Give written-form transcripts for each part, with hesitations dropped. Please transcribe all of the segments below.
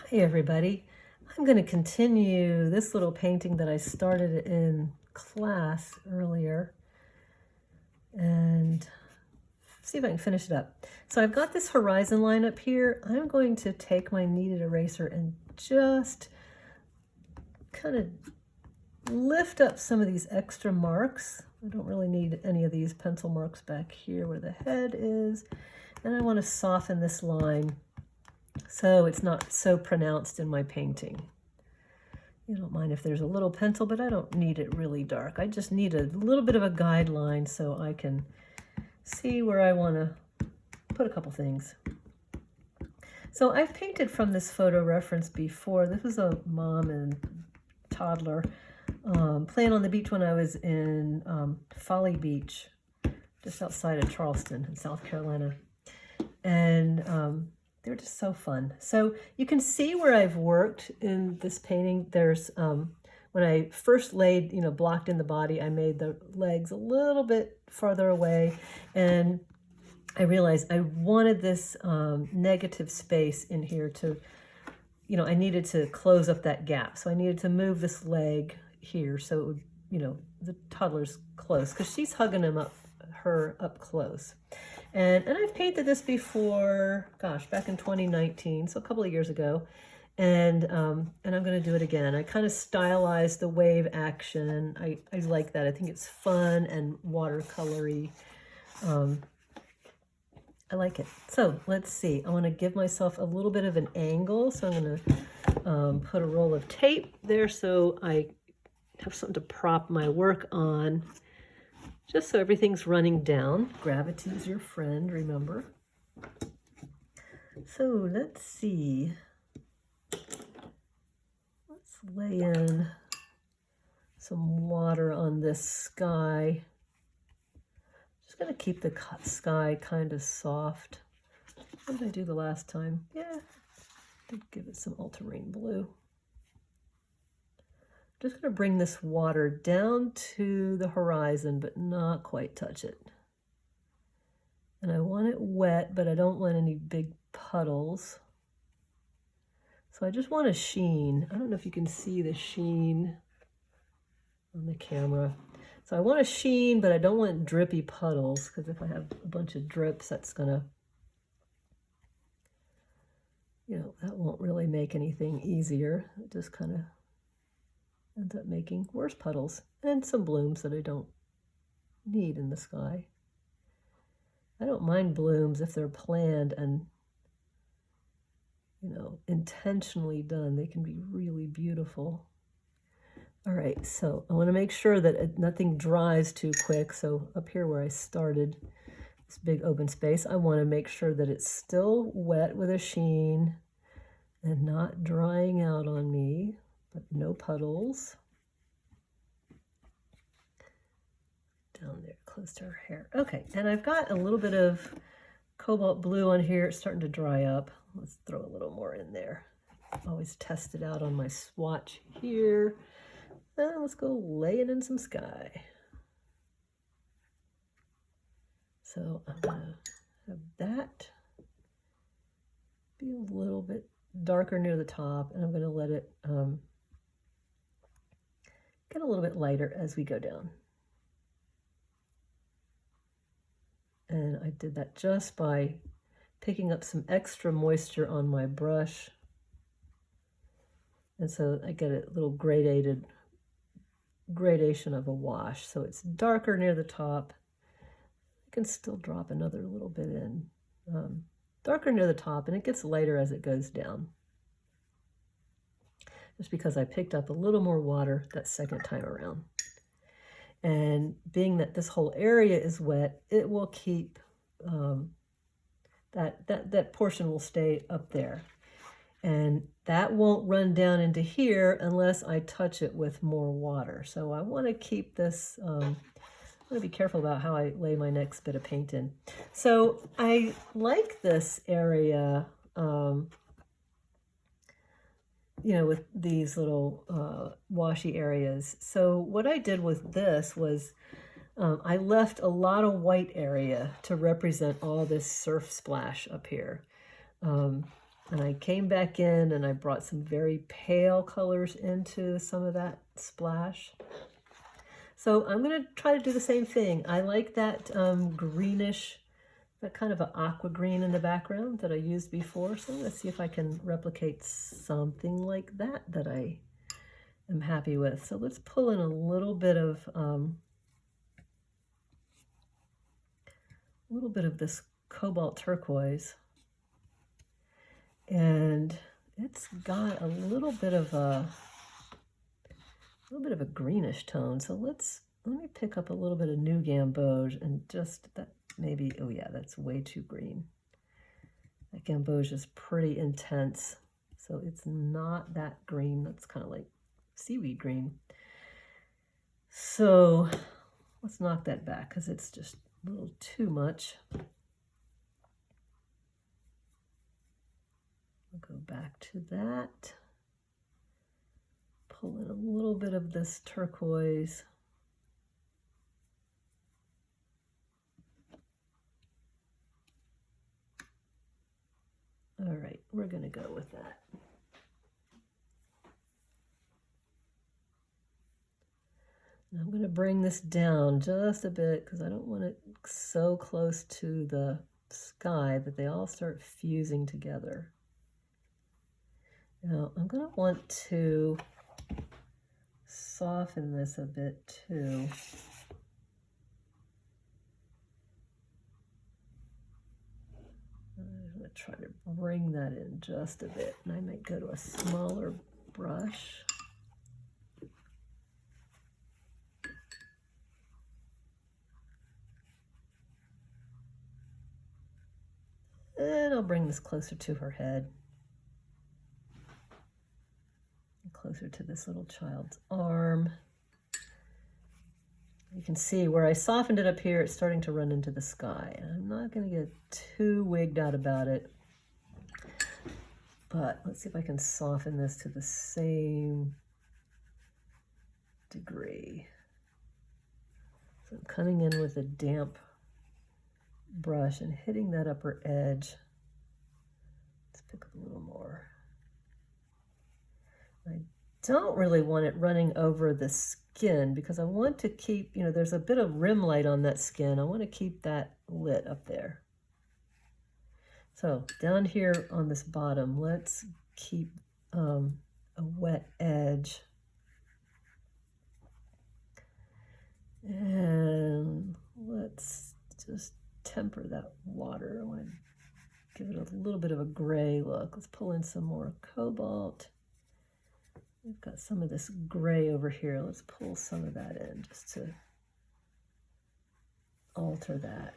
Hey everybody, I'm going to continue this little painting that I started in class earlier and see if I can finish it up. So I've got this horizon line up here. I'm going to take my kneaded eraser and just kind of lift up some of these extra marks. I don't really need any of these pencil marks back here where the head is. And I want to soften this line so it's not so pronounced in my painting. You don't mind if there's a little pencil, but I don't need it really dark. I just need a little bit of a guideline so I can see where I want to put a couple things. So I've painted from this photo reference before. This was a mom and toddler playing on the beach when I was in Folly Beach, just outside of Charleston in South Carolina. And they're just so fun. So you can see where I've worked in this painting. There's, when I first laid, blocked in the body, I made the legs a little bit farther away. And I realized I wanted this negative space in here to, I needed to close up that gap. So I needed to move this leg here so it would, the toddler's close because she's hugging her up close. And I've painted this before, gosh, back in 2019, so a couple of years ago. And I'm going to do it again. I kind of stylized the wave action. I like that. I think it's fun and watercolory. I like it. So let's see. I want to give myself a little bit of an angle. So I'm going to put a roll of tape there so I have something to prop my work on. Just so everything's running down. Gravity is your friend, remember? So let's see. Let's lay in some water on this sky. Just gonna keep the sky kind of soft. What did I do the last time? Yeah, did give it some ultramarine blue. Just going to bring this water down to the horizon, but not quite touch it. And I want it wet, but I don't want any big puddles. So I just want a sheen. I don't know if you can see the sheen on the camera. So I want a sheen, but I don't want drippy puddles, because if I have a bunch of drips, that's going to, that won't really make anything easier. It just kind of ends up making worse puddles and some blooms that I don't need in the sky. I don't mind blooms if they're planned and, intentionally done. They can be really beautiful. All right, so I want to make sure that nothing dries too quick. So up here where I started, this big open space, I want to make sure that it's still wet with a sheen and not drying out on me. But no puddles. Down there, close to her hair. Okay, and I've got a little bit of cobalt blue on here. It's starting to dry up. Let's throw a little more in there. Always test it out on my swatch here. And let's go lay it in some sky. So I'm gonna have that be a little bit darker near the top, and I'm gonna let it get a little bit lighter as we go down. And I did that just by picking up some extra moisture on my brush. And so I get a little gradation of a wash. So it's darker near the top. I can still drop another little bit in. Darker near the top, and it gets lighter as it goes down. Just because I picked up a little more water that second time around. And being that this whole area is wet, it will keep, that portion will stay up there. And that won't run down into here unless I touch it with more water. So I want to keep this, I'm going to be careful about how I lay my next bit of paint in. So I like this area, with these little washy areas. So what I did with this was I left a lot of white area to represent all this surf splash up here. And I came back in and I brought some very pale colors into some of that splash. So I'm going to try to do the same thing. I like that greenish, that kind of an aqua green in the background that I used before. So let's see if I can replicate something like that that I am happy with. So let's pull in a little bit of this cobalt turquoise, and it's got a little bit of a greenish tone. So let me pick up a little bit of new gamboge and just that maybe, oh yeah, that's way too green. That gamboge is pretty intense, so it's not that green. That's kind of like seaweed green. So let's knock that back because it's just a little too much. I'll go back to that. Pull in a little bit of this turquoise. All right, we're going to go with that. And I'm going to bring this down just a bit because I don't want it so close to the sky that they all start fusing together. Now, I'm going to want to soften this a bit too. I'm going to try to bring that in just a bit, and I might go to a smaller brush. And I'll bring this closer to her head. Closer to this little child's arm. You can see where I softened it up here, it's starting to run into the sky. I'm not going to get too wigged out about it, but let's see if I can soften this to the same degree. So I'm coming in with a damp brush and hitting that upper edge. Let's pick up a little more. I don't really want it running over the skin because I want to keep, you know, there's a bit of rim light on that skin. I want to keep that lit up there. So down here on this bottom, let's keep a wet edge. And let's just temper that water. I want to give it a little bit of a gray look. Let's pull in some more cobalt. We've got some of this gray over here. Let's pull some of that in just to alter that.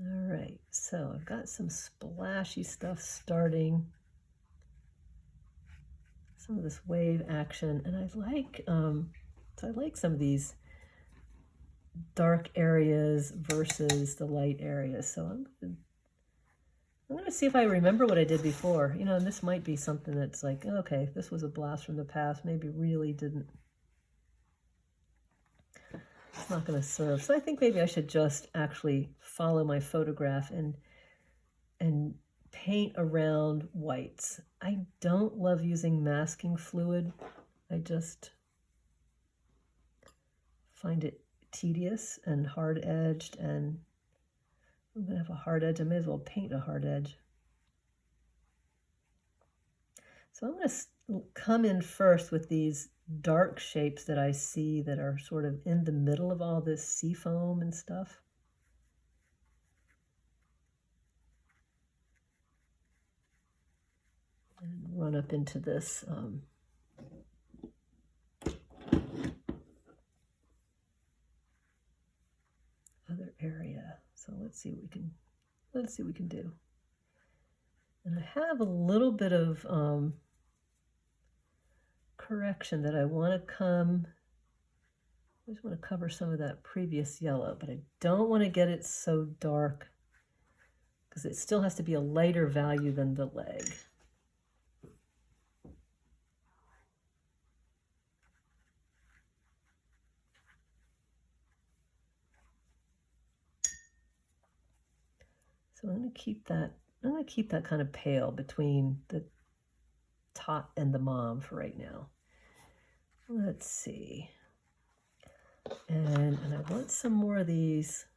All right, so I've got some splashy stuff starting. Some of this wave action, and I like some of these dark areas versus the light areas. So I'm gonna see if I remember what I did before. You know, and this might be something that's like, okay, this was a blast from the past. Maybe really didn't. It's not going to serve. So I think maybe I should just actually follow my photograph and paint around whites. I don't love using masking fluid. I just find it tedious and hard-edged, and I'm going to have a hard edge. I may as well paint a hard edge. So I'm going to come in first with these dark shapes that I see that are sort of in the middle of all this sea foam and stuff. And run up into this other area. So let's see what we can do. And I have a little bit of correction that I want to come I just want to cover some of that previous yellow, but I don't want to get it so dark because it still has to be a lighter value than the leg. So I'm going to keep that kind of pale between the top and the mom for right now. Let's see. And I want some more of these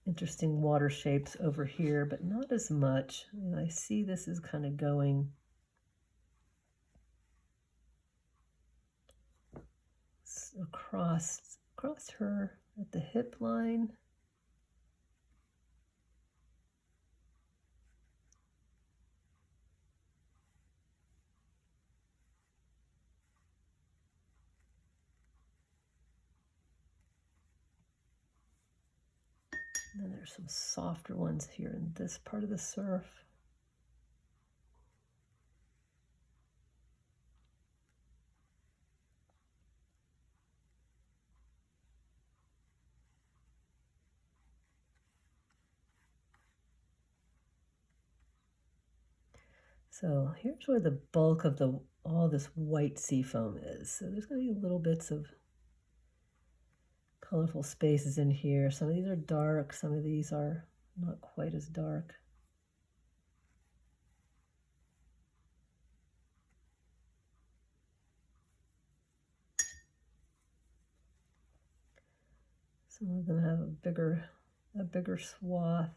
interesting water shapes over here, but not as much. And I see this is kind of going across her at the hip line. And then there's some softer ones here in this part of the surf. So here's where the bulk of all this white seafoam is. So there's going to be little bits of colorful spaces in here. Some of these are dark, some of these are not quite as dark. Some of them have a bigger swath.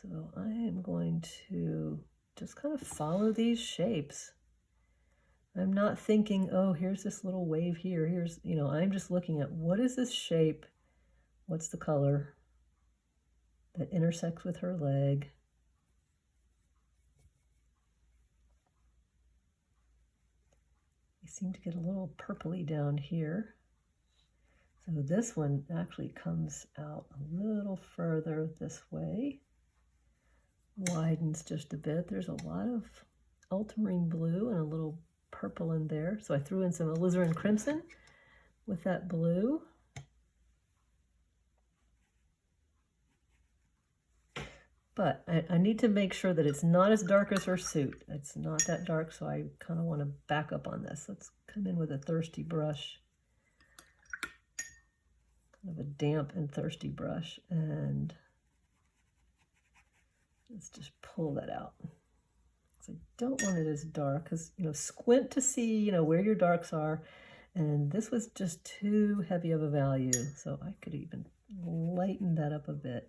So I am going to just kind of follow these shapes. I'm not thinking, oh, here's this little wave here. Here's, I'm just looking at what is this shape? What's the color that intersects with her leg? You seem to get a little purpley down here. So this one actually comes out a little further this way. Widens just a bit. There's a lot of ultramarine blue and a little purple in there. So I threw in some alizarin crimson with that blue. But I need to make sure that it's not as dark as her suit. It's not that dark, so I kind of want to back up on this. Let's come in with a thirsty brush. Kind of a damp and thirsty brush, and let's just pull that out. So I don't want it as dark because, squint to see, where your darks are. And this was just too heavy of a value. So I could even lighten that up a bit.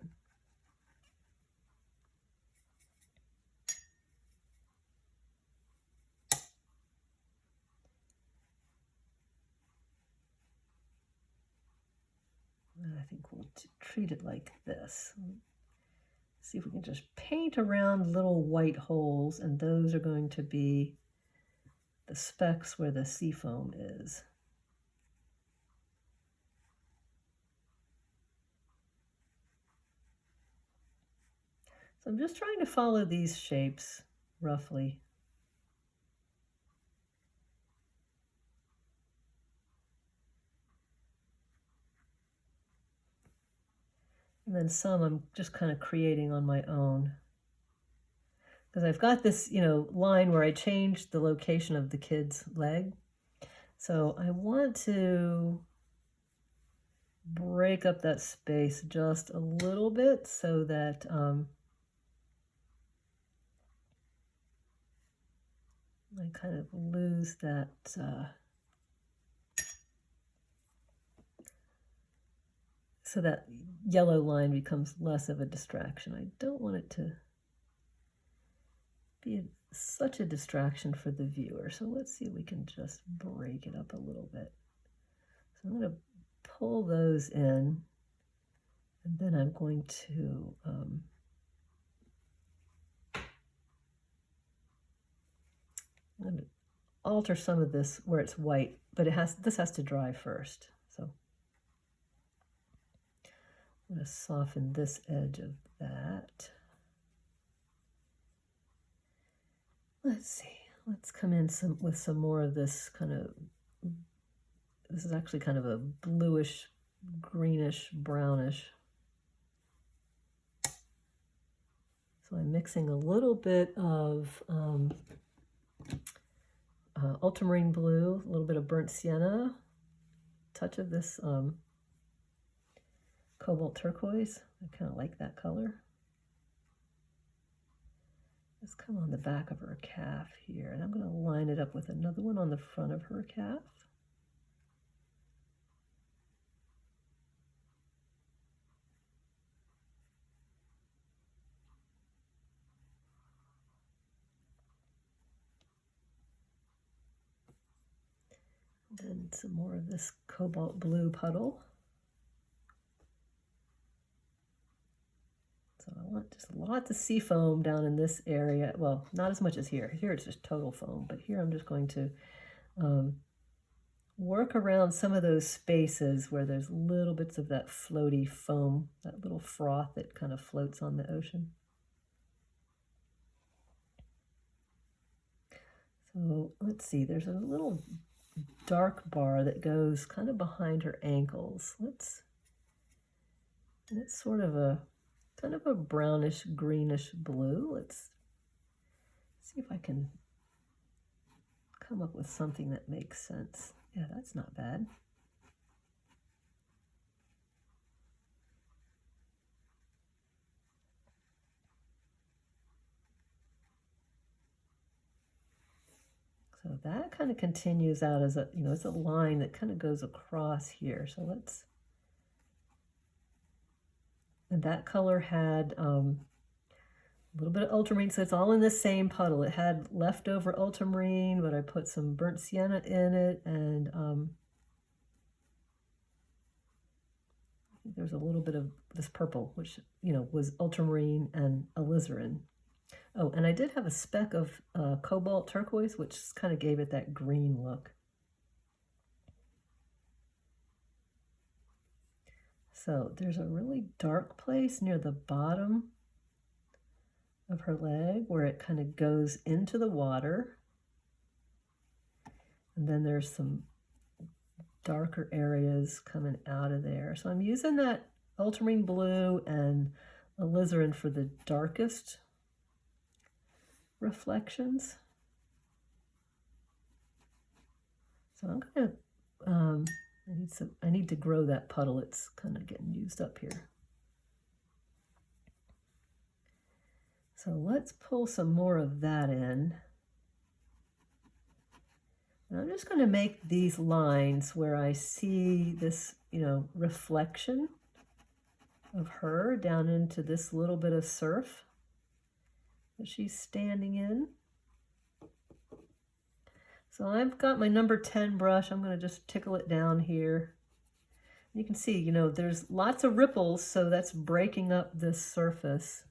And I think we'll treat it like this. See if we can just paint around little white holes, and those are going to be the specks where the seafoam is. So I'm just trying to follow these shapes roughly. And then some I'm just kind of creating on my own. Because I've got this, line where I changed the location of the kid's leg. So I want to break up that space just a little bit so that I kind of lose that so that yellow line becomes less of a distraction. I don't want it to be such a distraction for the viewer. So let's see if we can just break it up a little bit. So I'm going to pull those in, and then I'm going to alter some of this where it's white, but this has to dry first. So I'm going to soften this edge of that. Let's see. Let's come in with some more of this kind of, this is actually kind of a bluish, greenish, brownish. So I'm mixing a little bit of ultramarine blue, a little bit of burnt sienna, touch of this cobalt turquoise. I kind of like that color. Let's come on the back of her calf here, and I'm going to line it up with another one on the front of her calf. And some more of this cobalt blue puddle. So I want just lots of sea foam down in this area. Well, not as much as here. Here it's just total foam, but here I'm just going to work around some of those spaces where there's little bits of that floaty foam, that little froth that kind of floats on the ocean. So let's see, there's a little dark bar that goes kind of behind her ankles. And it's sort of a kind of a brownish greenish blue. Let's see if I can come up with something that makes sense. Yeah, that's not bad. So that kind of continues out as a, it's a line that kind of goes across here. So let's, and that color had a little bit of ultramarine, so it's all in the same puddle. It had leftover ultramarine, but I put some burnt sienna in it, and I think there's a little bit of this purple, which, was ultramarine and alizarin. Oh, and I did have a speck of cobalt turquoise, which kind of gave it that green look. So there's a really dark place near the bottom of her leg where it kind of goes into the water. And then there's some darker areas coming out of there. So I'm using that ultramarine blue and alizarin for the darkest reflections. So I'm gonna, I need to grow that puddle. It's kind of getting used up here. So let's pull some more of that in. And I'm just going to make these lines where I see this, reflection of her down into this little bit of surf that she's standing in. So I've got my number 10 brush. I'm going to just tickle it down here. You can see, there's lots of ripples, so that's breaking up this surface.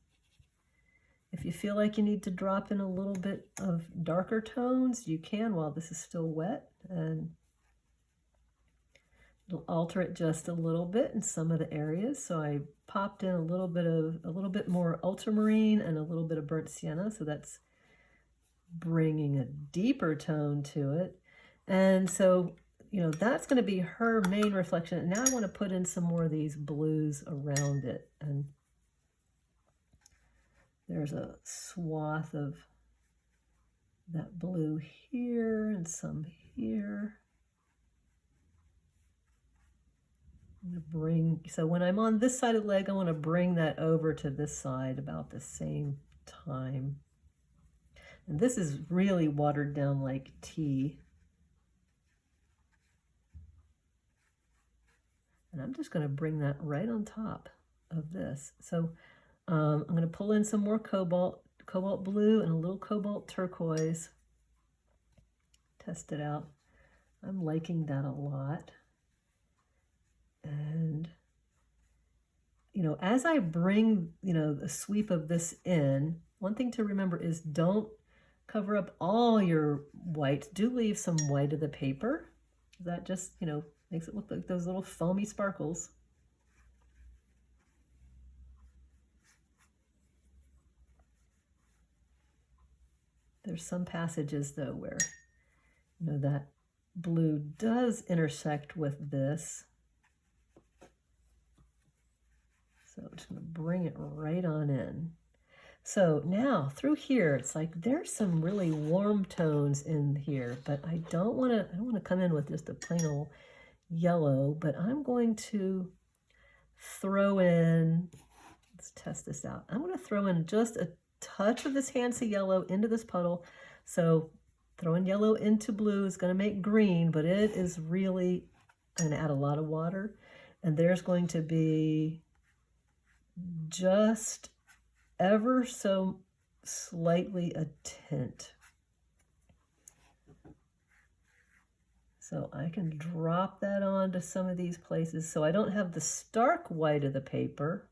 If you feel like you need to drop in a little bit of darker tones, you can while this is still wet, and it'll alter it just a little bit in some of the areas. So I popped in a little bit more ultramarine and a little bit of burnt sienna, so that's bringing a deeper tone to it. And so, that's going to be her main reflection. And now I want to put in some more of these blues around it. And there's a swath of that blue here and some here. I'm going to bring, so when I'm on this side of the leg, I want to bring that over to this side about the same time. And this is really watered down like tea. And I'm just going to bring that right on top of this. So I'm going to pull in some more cobalt blue and a little cobalt turquoise. Test it out. I'm liking that a lot. And, as I bring, the sweep of this in, one thing to remember is don't cover up all your white. Do leave some white of the paper. That just, you know, makes it look like those little foamy sparkles. There's some passages though where, you know, that blue does intersect with this. So I'm just going to bring it right on in. So now through here, it's like there's some really warm tones in here, but I don't want to come in with just a plain old yellow, but I'm going to throw in, let's test this out. I'm going to throw in just a touch of this Hansa yellow into this puddle. So throwing yellow into blue is going to make green, but it is really, I'm going to add a lot of water, and there's going to be just ever so slightly a tint. So I can drop that onto some of these places so I don't have the stark white of the paper.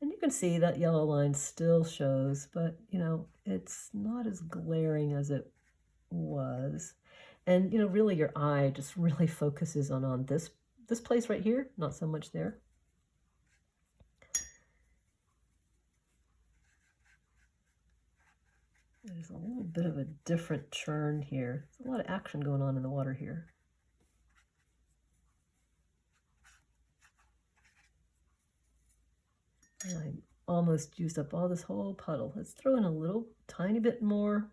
And you can see that yellow line still shows, but you know, it's not as glaring as it was. And you know, really your eye just really focuses on this place right here, not so much there. There's a little bit of a different churn here. There's a lot of action going on in the water here. And I almost used up all this whole puddle. Let's throw in a little tiny bit more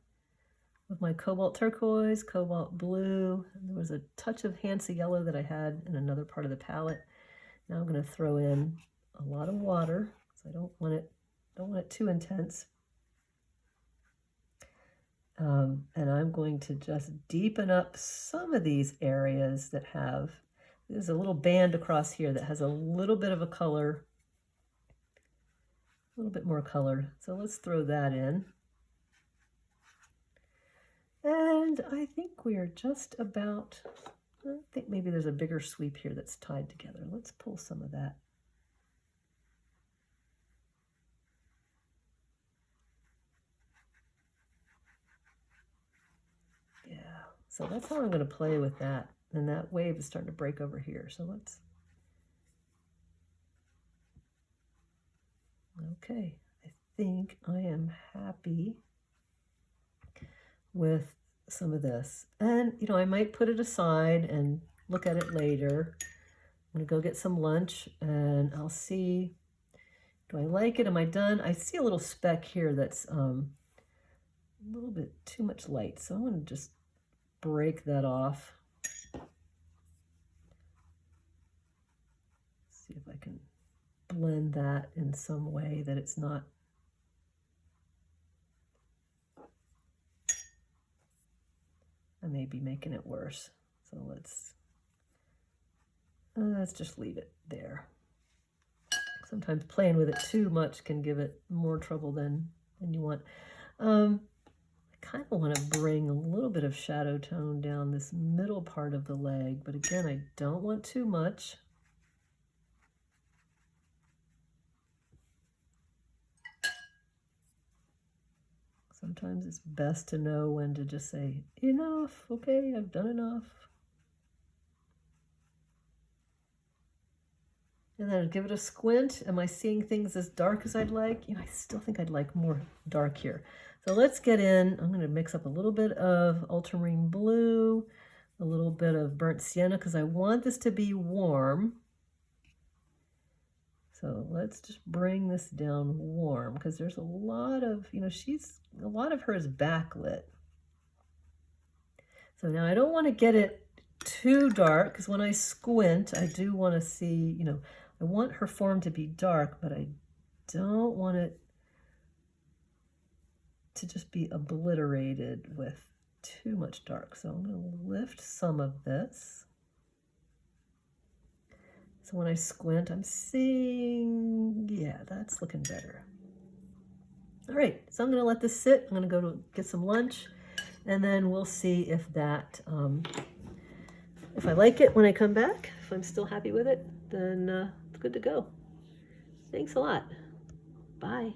of my cobalt turquoise, cobalt blue. And there was a touch of Hansa yellow that I had in another part of the palette. Now I'm going to throw in a lot of water because I don't want it too intense. And I'm going to just deepen up some of these areas that have, there's a little band across here that has a little bit of a color, a little bit more color. So let's throw that in. And I think we are just about, I think maybe there's a bigger sweep here that's tied together. Let's pull some of that. So that's how I'm going to play with that. And that wave is starting to break over here. So let's, okay, I think I am happy with some of this. And, you know, I might put it aside and look at it later. I'm going to go get some lunch and I'll see, do I like it? Am I done? I see a little speck here that's a little bit too much light. So I want to just break that off. See if I can blend that in some way that it's not. I may be making it worse. So let's just leave it there. Sometimes playing with it too much can give it more trouble than you want. I kind of want to bring a little bit of shadow tone down this middle part of the leg, but again, I don't want too much. Sometimes it's best to know when to just say, enough, okay, I've done enough. And then give it a squint. Am I seeing things as dark as I'd like? You know, I still think I'd like more dark here. So let's get in. I'm going to mix up a little bit of ultramarine blue, a little bit of burnt sienna, because I want this to be warm. So let's just bring this down warm, because there's a lot of, you know, a lot of her is backlit. So now I don't want to get it too dark, because when I squint, I do want to see, you know, I want her form to be dark, but I don't want it to just be obliterated with too much dark. So I'm going to lift some of this. So when I squint, I'm seeing, yeah, that's looking better. All right, so I'm going to let this sit. I'm going to go to get some lunch, and then we'll see if that, if I like it when I come back. If I'm still happy with it, then it's good to go. Thanks a lot. Bye.